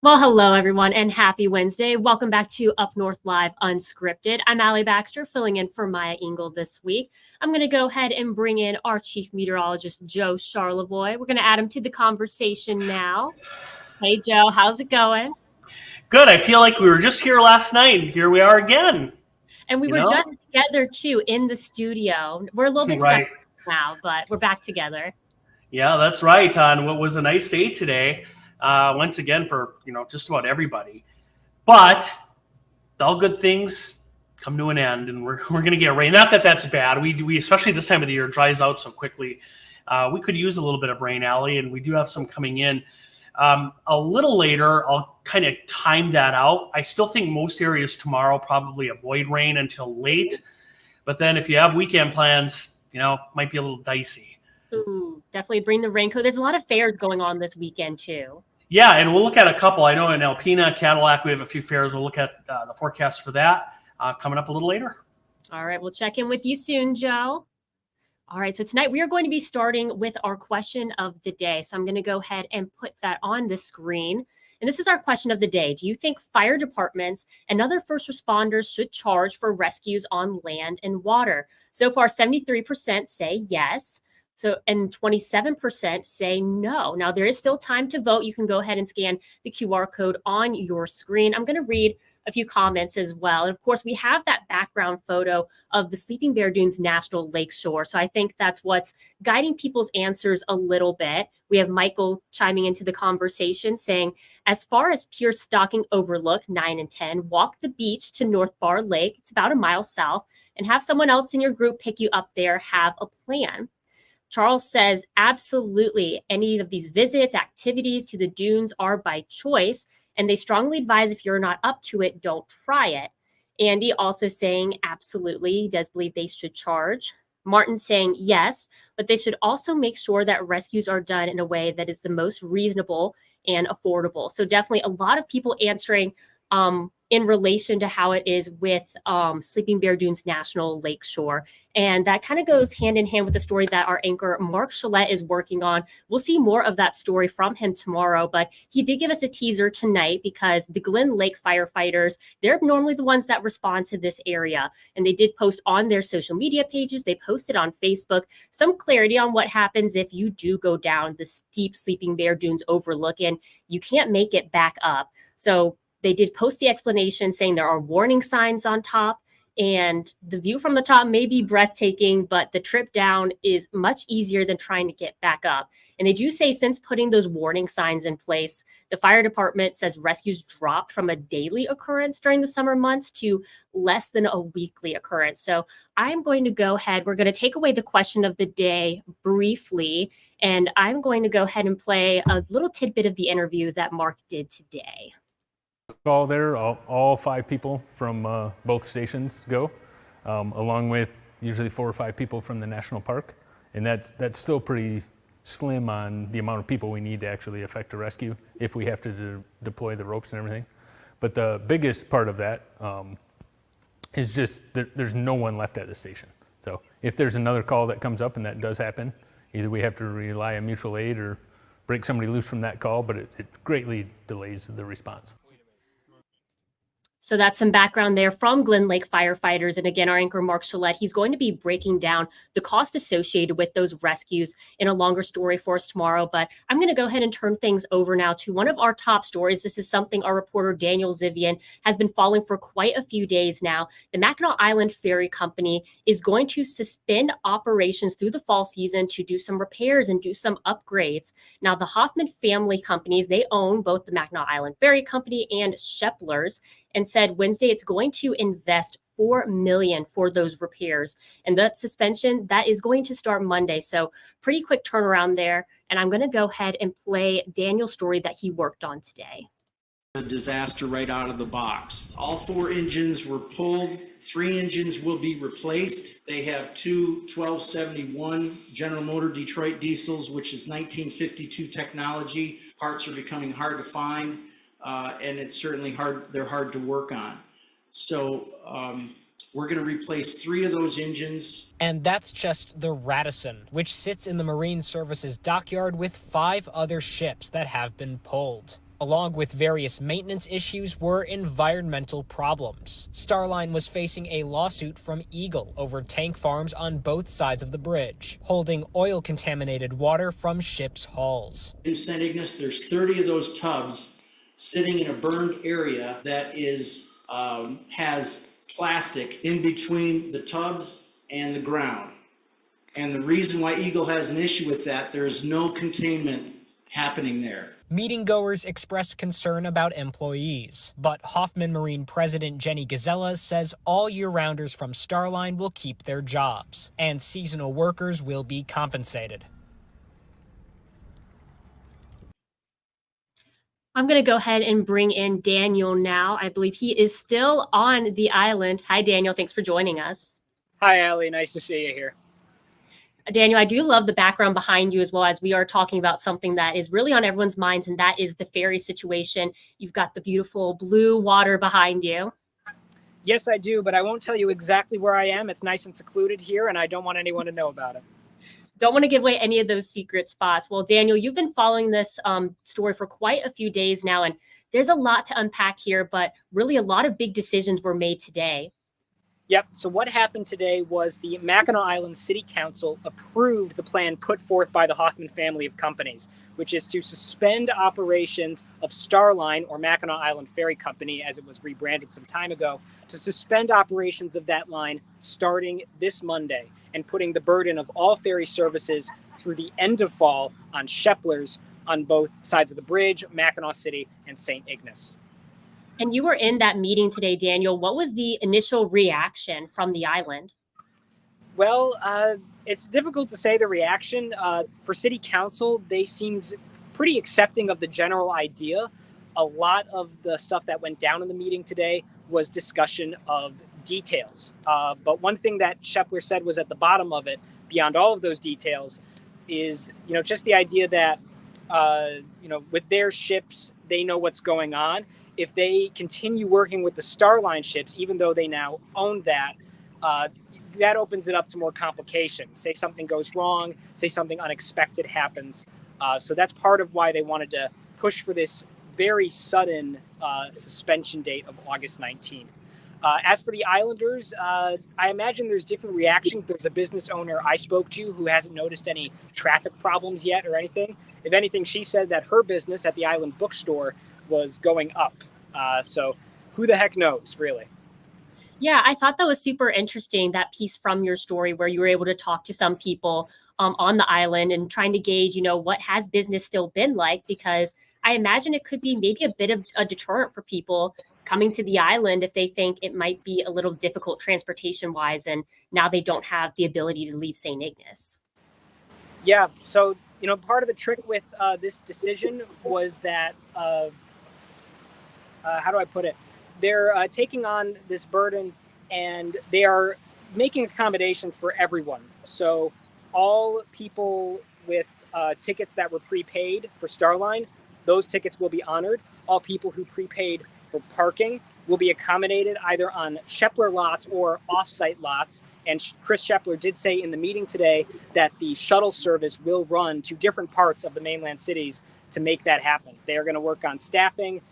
Well, hello, everyone, and happy Wednesday. Welcome back to UpNorthLive Unscripted. I'm Allie Baxter, filling in for Maya Engel this week. I'm going to go ahead and bring in our chief meteorologist, Joe Charlevoix. We're going to add him to the conversation now. Hey, Joe, how's it going? Good. I feel like we were just here last night, and here we are again. And we were just together, too, in the studio. We're a little bit separate now, but we're back together. Yeah, that's right. On what was a nice day today. Once again for, just about everybody. But all good things come to an end, and we're going to get rain. Not that that's bad. We especially this time of the year, dries out so quickly. We could use a little bit of rain, Allie, and we do have some coming in. A little later, I'll kind of time that out. I still think most areas tomorrow probably avoid rain until late. But then if you have weekend plans, might be a little dicey. Ooh, definitely bring the raincoat. There's a lot of fairs going on this weekend, too. Yeah, and we'll look at a couple. I know in Alpena, Cadillac, we have a few fairs. We'll look at the forecast for that coming up a little later. All right, we'll check in with you soon, Joe. All right, so tonight we are going to be starting with our question of the day. So I'm going to go ahead and put that on the screen. And this is our question of the day. Do you think fire departments and other first responders should charge for rescues on land and water? So far, 73% say yes. And 27% say no. Now, there is still time to vote. You can go ahead and scan the QR code on your screen. I'm going to read a few comments as well. And of course, we have that background photo of the Sleeping Bear Dunes National Lakeshore. So I think that's what's guiding people's answers a little bit. We have Michael chiming into the conversation saying, as far as Pierce Stocking Overlook 9 and 10, walk the beach to North Bar Lake. It's about a mile south, and have someone else in your group pick you up there. Have a plan. Charles says, absolutely. Any of these visits, activities to the dunes are by choice, and they strongly advise if you're not up to it, don't try it. Andy also saying, absolutely. He does believe they should charge. Martin saying, yes, but they should also make sure that rescues are done in a way that is the most reasonable and affordable. So definitely a lot of people answering in relation to how it is with Sleeping Bear Dunes National Lakeshore. And that kind of goes hand in hand with the story that our anchor Mark Chalette is working on. We'll see more of that story from him tomorrow, but he did give us a teaser tonight because the Glen Lake firefighters, they're normally the ones that respond to this area. And they did post on their social media pages. They posted on Facebook some clarity on what happens if you do go down the steep Sleeping Bear Dunes overlook and you can't make it back up. So they did post the explanation saying there are warning signs on top, and the view from the top may be breathtaking, but the trip down is much easier than trying to get back up. And they do say since putting those warning signs in place, the fire department says rescues dropped from a daily occurrence during the summer months to less than a weekly occurrence. So I'm going to go ahead. We're going to take away the question of the day briefly, and I'm going to go ahead and play a little tidbit of the interview that Mark did today. Call there, all 5 people from both stations go, along with usually 4 or 5 people from the national park, and that's still pretty slim on the amount of people we need to actually effect a rescue if we have to deploy the ropes and everything. But the biggest part of that is just there's no one left at the station. So if there's another call that comes up, and that does happen, either we have to rely on mutual aid or break somebody loose from that call, but it greatly delays the response. So that's some background there from Glen Lake firefighters. And again, our anchor, Mark Chalette, he's going to be breaking down the cost associated with those rescues in a longer story for us tomorrow. But I'm going to go ahead and turn things over now to one of our top stories. This is something our reporter, Daniel Zivian, has been following for quite a few days now. The Mackinac Island Ferry Company is going to suspend operations through the fall season to do some repairs and do some upgrades. Now, the Hoffman family companies, they own both the Mackinac Island Ferry Company and Shepler's, and said Wednesday it's going to invest $4 million for those repairs. And that suspension, that is going to start Monday. So pretty quick turnaround there. And I'm going to go ahead and play Daniel's story that he worked on today. A disaster right out of the box. All 4 engines were pulled. 3 engines will be replaced. They have 2 1271 General Motor Detroit diesels, which is 1952 technology. Parts are becoming hard to find. And it's certainly they're hard to work on. So we're going to replace 3 of those engines. And that's just the Radisson, which sits in the Marine Services dockyard with 5 other ships that have been pulled. Along with various maintenance issues were environmental problems. Starline was facing a lawsuit from Eagle over tank farms on both sides of the bridge, holding oil-contaminated water from ships' hulls. In St. Ignace, there's 30 of those tubs sitting in a burned area that has plastic in between the tubs and the ground. And the reason why Eagle has an issue with that, there's no containment happening there. Meeting-goers expressed concern about employees, but Hoffman Marine President Jenny Gazella says all year-rounders from Starline will keep their jobs, and seasonal workers will be compensated. I'm going to go ahead and bring in Daniel now. I believe he is still on the island. Hi, Daniel. Thanks for joining us. Hi, Allie. Nice to see you here. Daniel, I do love the background behind you, as well as we are talking about something that is really on everyone's minds, and that is the ferry situation. You've got the beautiful blue water behind you. Yes, I do, but I won't tell you exactly where I am. It's nice and secluded here, and I don't want anyone to know about it. Don't want to give away any of those secret spots. Well, Daniel, you've been following this story for quite a few days now, and there's a lot to unpack here, but really a lot of big decisions were made today. Yep. So what happened today was the Mackinac Island City Council approved the plan put forth by the Hoffman family of companies, which is to suspend operations of Starline, or Mackinac Island Ferry Company, as it was rebranded some time ago, to suspend operations of that line starting this Monday, and putting the burden of all ferry services through the end of fall on Sheplers on both sides of the bridge, Mackinac City and St. Ignace. And you were in that meeting today, Daniel. What was the initial reaction from the island? Well, it's difficult to say the reaction. For City Council, they seemed pretty accepting of the general idea. A lot of the stuff that went down in the meeting today was discussion of details. But one thing that Shepler said was at the bottom of it, beyond all of those details, is just the idea that with their ships, they know what's going on. If they continue working with the Starline ships, even though they now own that, that opens it up to more complications. Say something goes wrong, say something unexpected happens. So that's part of why they wanted to push for this very sudden suspension date of August 19th. As for the Islanders, I imagine there's different reactions. There's a business owner I spoke to who hasn't noticed any traffic problems yet or anything. If anything, she said that her business at the Island bookstore was going up. So who the heck knows, really? Yeah, I thought that was super interesting, that piece from your story where you were able to talk to some people on the island and trying to gauge, what has business still been like, because I imagine it could be maybe a bit of a deterrent for people coming to the island if they think it might be a little difficult transportation wise, and now they don't have the ability to leave St. Ignace. Yeah, so, part of the trick with this decision was that, how do I put it? They're taking on this burden, and they are making accommodations for everyone. So all people with tickets that were prepaid for Starline, those tickets will be honored. All people who prepaid for parking will be accommodated either on Shepler lots or off-site lots. And Chris Shepler did say in the meeting today that the shuttle service will run to different parts of the mainland cities to make that happen. They are going to work on staffing.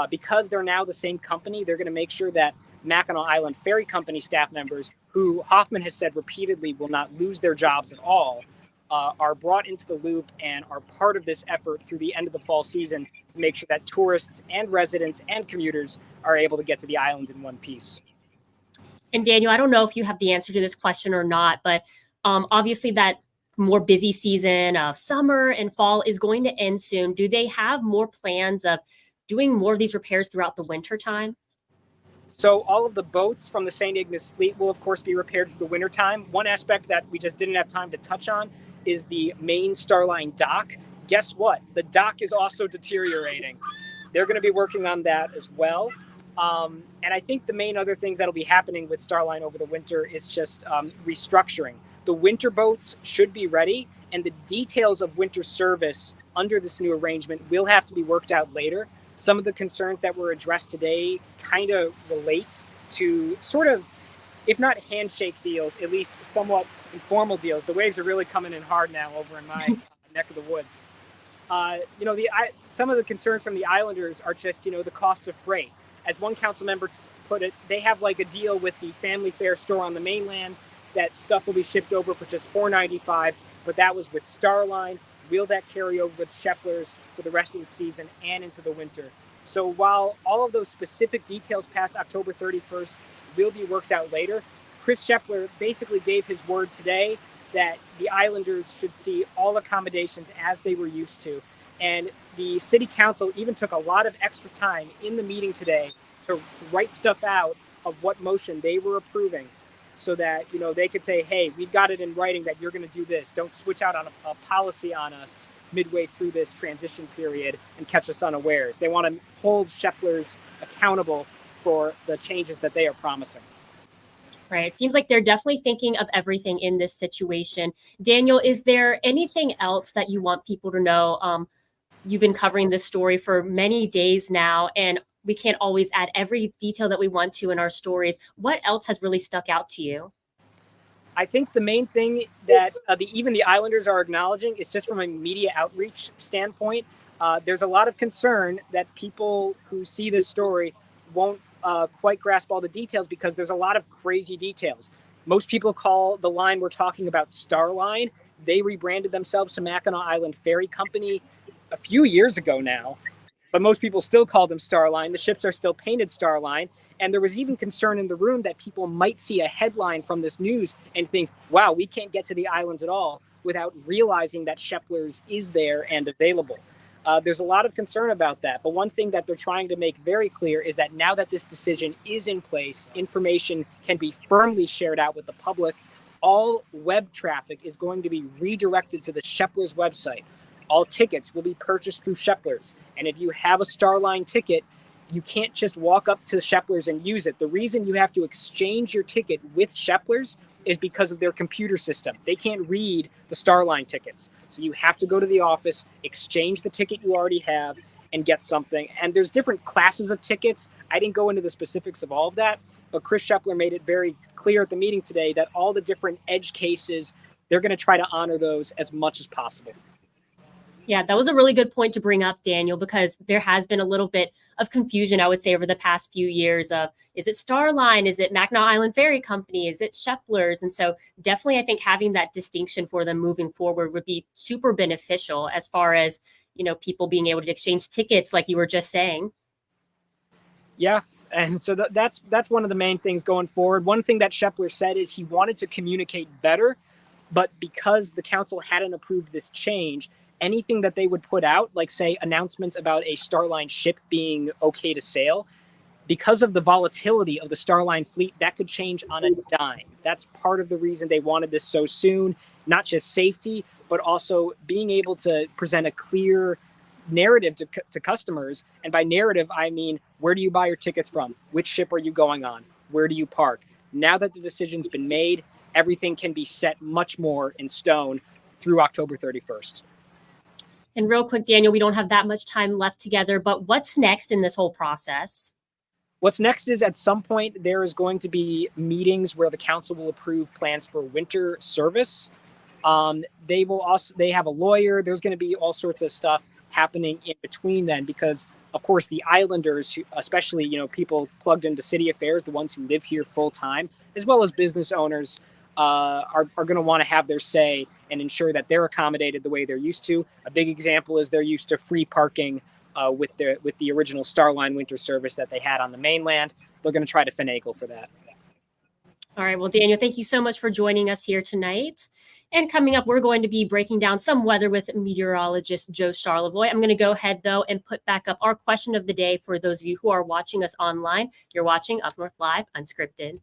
Because they're now the same company, they're going to make sure that Mackinac Island Ferry Company staff members, who Hoffman has said repeatedly will not lose their jobs at all, are brought into the loop and are part of this effort through the end of the fall season to make sure that tourists and residents and commuters are able to get to the island in one piece. And Daniel, I don't know if you have the answer to this question or not, but obviously that more busy season of summer and fall is going to end soon. Do they have more plans of doing more of these repairs throughout the winter time? So all of the boats from the St. Ignace fleet will, of course, be repaired through the winter time. One aspect that we just didn't have time to touch on is the main Starline dock. Guess what? The dock is also deteriorating. They're going to be working on that as well. And I think the main other things that'll be happening with Starline over the winter is just restructuring. The winter boats should be ready, and the details of winter service under this new arrangement will have to be worked out later. Some of the concerns that were addressed today kind of relate to sort of, if not handshake deals, at least somewhat informal deals. The waves are really coming in hard now over in my neck of the woods. some of the concerns from the Islanders are just, the cost of freight. As one council member put it, they have like a deal with the Family Fare store on the mainland that stuff will be shipped over for just $4.95, but that was with Starline. Will that carry over with Sheplers for the rest of the season and into the winter? So while all of those specific details past October 31st will be worked out later, Chris Shepler basically gave his word today that the Islanders should see all accommodations as they were used to. And the city council even took a lot of extra time in the meeting today to write stuff out of what motion they were approving so that, they could say, hey, we've got it in writing that you're going to do this. Don't switch out on a policy on us midway through this transition period and catch us unawares. They want to hold Sheplers accountable for the changes that they are promising. Right. It seems like they're definitely thinking of everything in this situation. Daniel, is there anything else that you want people to know? You've been covering this story for many days now, and we can't always add every detail that we want to in our stories. What else has really stuck out to you? I think the main thing that even the Islanders are acknowledging is just from a media outreach standpoint. There's a lot of concern that people who see this story won't quite grasp all the details because there's a lot of crazy details. Most people call the line we're talking about Starline. They rebranded themselves to Mackinac Island Ferry Company a few years ago now, but most people still call them Starline. The ships are still painted Starline. And there was even concern in the room that people might see a headline from this news and think, wow, we can't get to the islands at all without realizing that Sheplers is there and available. There's a lot of concern about that. But one thing that they're trying to make very clear is that now that this decision is in place, information can be firmly shared out with the public. All web traffic is going to be redirected to the Sheplers website. All tickets will be purchased through Sheplers. And if you have a Starline ticket, you can't just walk up to Sheplers and use it. The reason you have to exchange your ticket with Sheplers is because of their computer system. They can't read the Starline tickets. So you have to go to the office, exchange the ticket you already have, and get something. And there's different classes of tickets. I didn't go into the specifics of all of that, but Chris Shepler made it very clear at the meeting today that all the different edge cases, they're going to try to honor those as much as possible. Yeah, that was a really good point to bring up, Daniel, because there has been a little bit of confusion, I would say, over the past few years of, is it Starline? Is it Mackinac Island Ferry Company? Is it Sheplers? And so definitely, I think having that distinction for them moving forward would be super beneficial as far as, people being able to exchange tickets like you were just saying. Yeah. And so that's one of the main things going forward. One thing that Shepler said is he wanted to communicate better, but because the council hadn't approved this change, anything that they would put out, like say announcements about a Starline ship being okay to sail, because of the volatility of the Starline fleet, that could change on a dime. That's part of the reason they wanted this so soon, not just safety, but also being able to present a clear narrative to customers. And by narrative, I mean, where do you buy your tickets from? Which ship are you going on? Where do you park? Now that the decision's been made, everything can be set much more in stone through October 31st. And real quick, Daniel, we don't have that much time left together, but what's next in this whole process? What's next is at some point there is going to be meetings where the council will approve plans for winter service. They have a lawyer. There's going to be all sorts of stuff happening in between then, because of course the Islanders, especially people plugged into city affairs, the ones who live here full time, as well as business owners, are going to want to have their say and ensure that they're accommodated the way they're used to. A big example is they're used to free parking with the original Starline winter service that they had on the mainland. They're going to try to finagle for that. All right. Well, Daniel, thank you so much for joining us here tonight. And coming up, we're going to be breaking down some weather with meteorologist Joe Charlevoix. I'm going to go ahead, though, and put back up our question of the day for those of you who are watching us online. You're watching Up North Live Unscripted.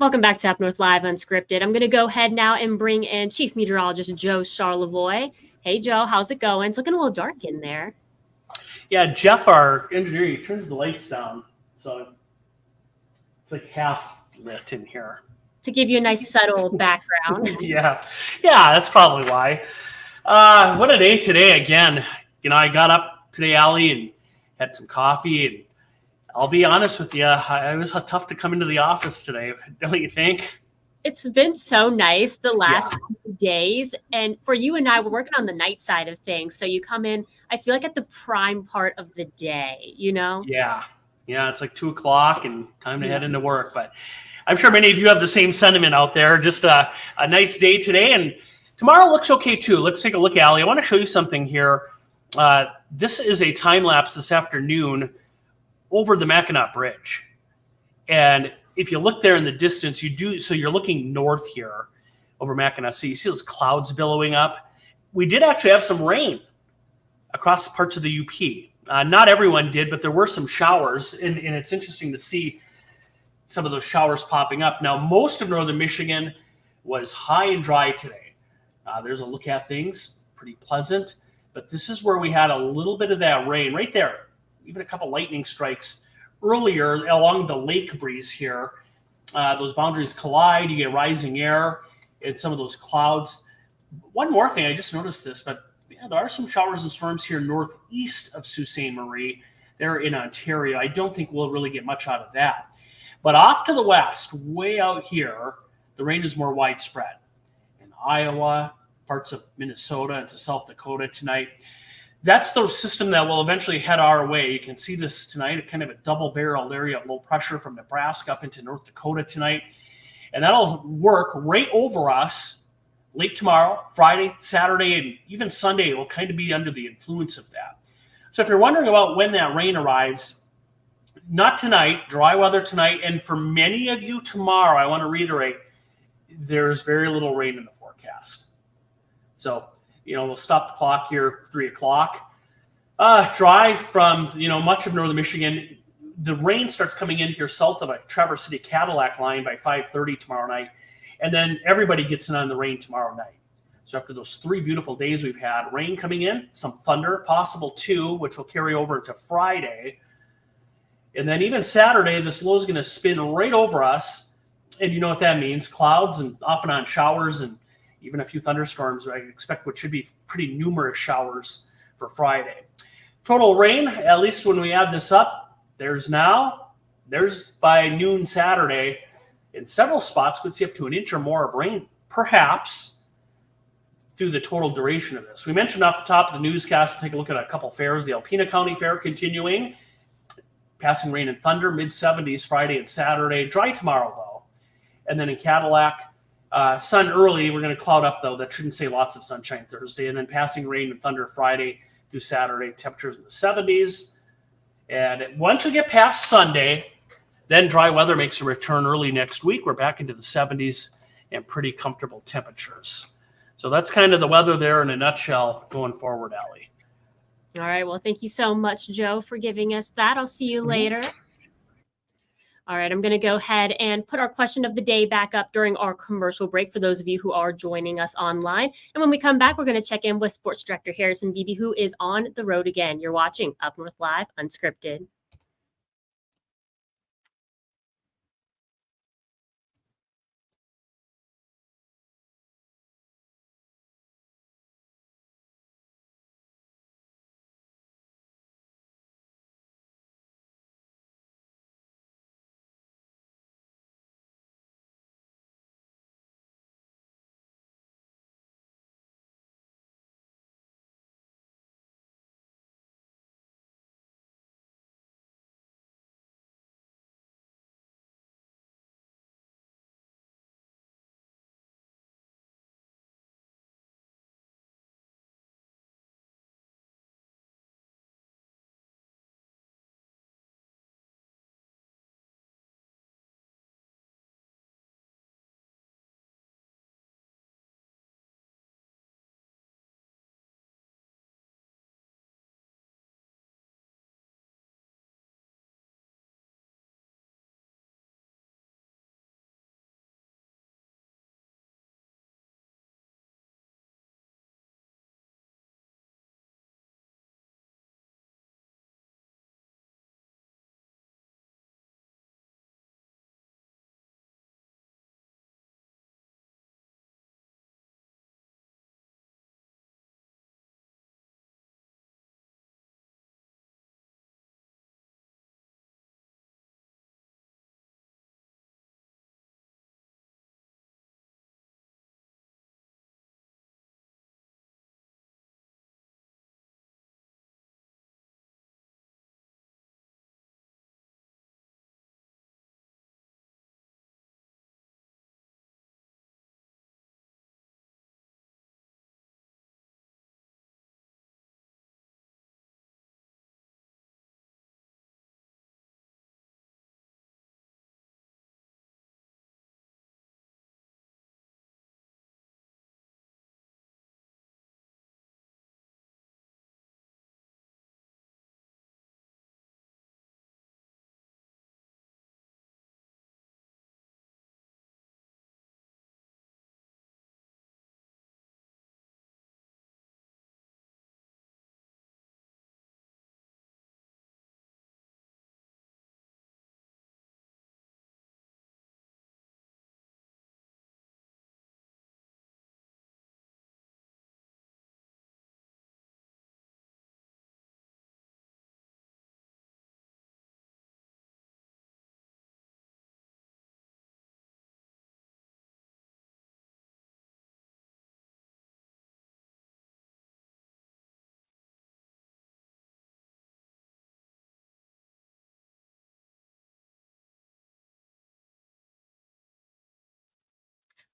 Welcome back to UpNorthLive Unscripted. I'm going to go ahead now and bring in Chief Meteorologist Joe Charlevoix. Hey, Joe, how's it going? It's looking a little dark in there. Yeah, Jeff, our engineer, he turns the lights down, so it's like half lit in here. To give you a nice subtle background. Yeah, that's probably why. What a day today again. You know, I got up today, Allie, and had some coffee, and I'll be honest with you, it was tough to come into the office today, don't you think? It's been so nice the last few days. And for you and I, we're working on the night side of things. So you come in, I feel like at the prime part of the day, you know? Yeah, it's like 2:00 and time to head into work. But I'm sure many of you have the same sentiment out there. Just a nice day today. And tomorrow looks okay too. Let's take a look, Allie. I want to show you something here. This is a time lapse this afternoon over the Mackinac Bridge. And if you look there in the distance, you're looking north here over Mackinac. So you see those clouds billowing up. We did actually have some rain across parts of the UP. Not everyone did, but there were some showers. And it's interesting to see some of those showers popping up. Now, most of northern Michigan was high and dry today. There's a look at things, pretty pleasant. But this is where we had a little bit of that rain right there. Even a couple lightning strikes earlier along the lake breeze here. Those boundaries collide, you get rising air and some of those clouds. One more thing, I just noticed this, but there are some showers and storms here northeast of Sault Ste. Marie. They're in Ontario. I don't think we'll really get much out of that. But off to the west, way out here, the rain is more widespread. In Iowa, parts of Minnesota, into South Dakota tonight. That's the system that will eventually head our way. You can see this tonight, kind of a double-barreled area of low pressure from Nebraska up into North Dakota tonight. And that'll work right over us late tomorrow, Friday, Saturday, and even Sunday. It will kind of be under the influence of that. So if you're wondering about when that rain arrives, not tonight, dry weather tonight. And for many of you tomorrow, I want to reiterate, there's very little rain in the forecast. So, we'll stop the clock here, 3:00. Dry from, much of northern Michigan. The rain starts coming in here south of a Traverse City Cadillac line by 5:30 tomorrow night. And then everybody gets in on the rain tomorrow night. So after those 3 beautiful days we've had, rain coming in, some thunder, possible too, which will carry over into Friday. And then even Saturday, this low is going to spin right over us. And you know what that means. Clouds and off and on showers and even a few thunderstorms. I expect what should be pretty numerous showers for Friday. Total rain, at least when we add this up, there's by noon Saturday, in several spots, could see up to an inch or more of rain, perhaps, through the total duration of this. We mentioned off the top of the newscast, take a look at a couple fairs. The Alpena County Fair continuing, passing rain and thunder, mid-70s Friday and Saturday. Dry tomorrow, though. And then in Cadillac, sun early. We're going to cloud up, though. That shouldn't say lots of sunshine Thursday. And then passing rain and thunder Friday through Saturday. Temperatures in the 70s. And once we get past Sunday, then dry weather makes a return early next week. We're back into the 70s and pretty comfortable temperatures. So that's kind of the weather there in a nutshell going forward, Allie. All right. Well, thank you so much, Joe, for giving us that. I'll see you later. All right, I'm going to go ahead and put our question of the day back up during our commercial break for those of you who are joining us online. And when we come back, we're going to check in with Sports Director Harrison Beebe, who is on the road again. You're watching Up North Live Unscripted.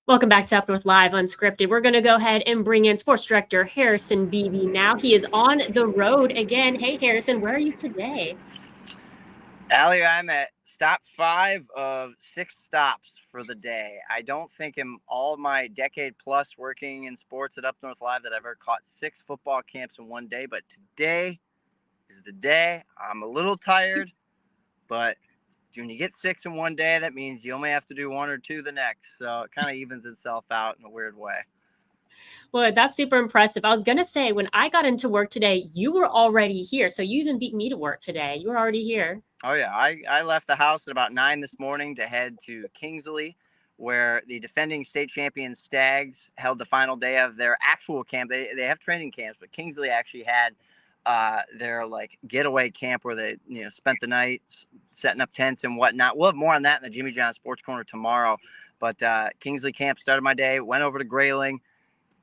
Welcome back to Up North Live Unscripted. We're going to go ahead and bring in Sports Director Harrison Beebe now. He is on the road again. Hey, Harrison, where are you today? Allie, I'm at stop 5 of 6 stops for the day. I don't think in all my decade plus working in sports at Up North Live that I've ever caught 6 football camps in one day, but today is the day. I'm a little tired, but when you get 6 in one day, that means you only have to do 1 or 2 the next. So it kind of evens itself out in a weird way. Well, that's super impressive. I was going to say, when I got into work today, you were already here. So you even beat me to work today. You were already here. Oh, yeah. I left the house at about 9 this morning to head to Kingsley, where the defending state champion Stags held the final day of their actual camp. They have training camps, but Kingsley actually had their like getaway camp where they spent the night setting up tents and whatnot. We'll have more on that in the Jimmy John Sports Corner tomorrow. But Kingsley camp started my day, went over to Grayling,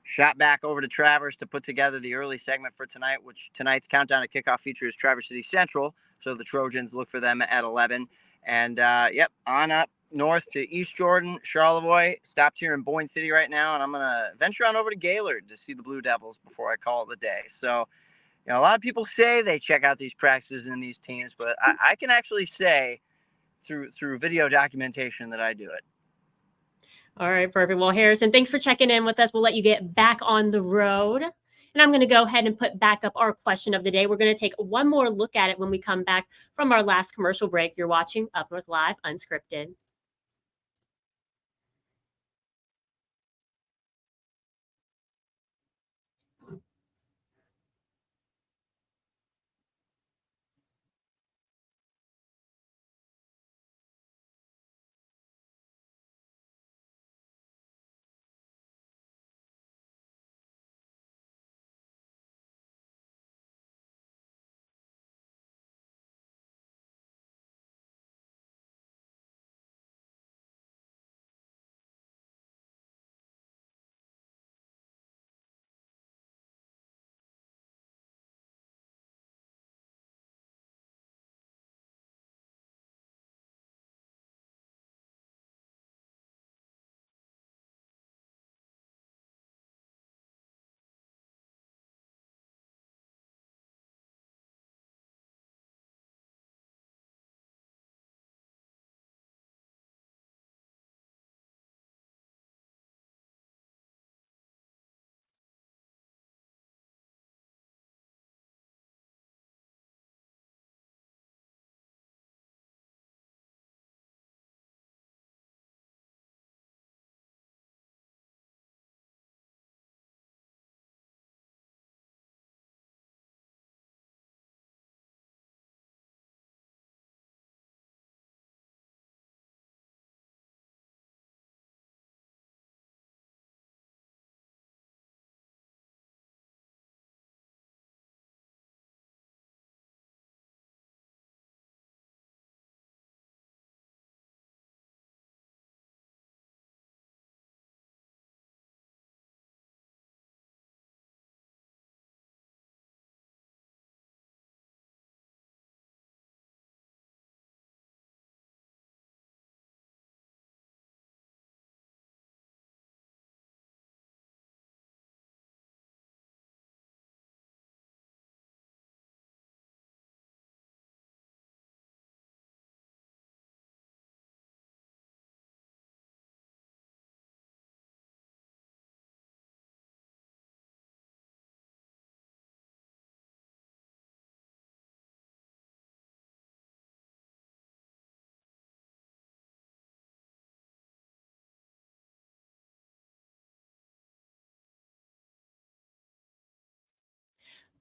shot back over to Traverse to put together the early segment for tonight, which tonight's countdown to kickoff features Traverse City Central. So the Trojans look for them at 11. And on up north to East Jordan, Charlevoix, stopped here in Boyne City right now. And I'm going to venture on over to Gaylord to see the Blue Devils before I call it the day. So, a lot of people say they check out these practices and these teams, but I can actually say through video documentation that I do it. All right, perfect. Well, Harrison, thanks for checking in with us. We'll let you get back on the road. And I'm going to go ahead and put back up our question of the day. We're going to take one more look at it when we come back from our last commercial break. You're watching Up North Live Unscripted.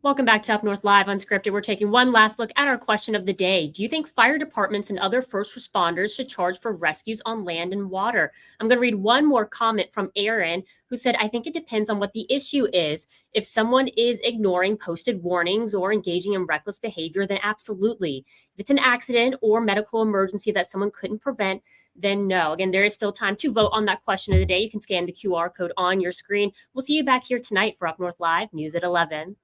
Welcome back to Up North Live Unscripted. We're taking one last look at our question of the day. Do you think fire departments and other first responders should charge for rescues on land and water? I'm going to read one more comment from Aaron, who said, I think it depends on what the issue is. If someone is ignoring posted warnings or engaging in reckless behavior, then absolutely. If it's an accident or medical emergency that someone couldn't prevent, then no. Again, there is still time to vote on that question of the day. You can scan the QR code on your screen. We'll see you back here tonight for Up North Live News at 11.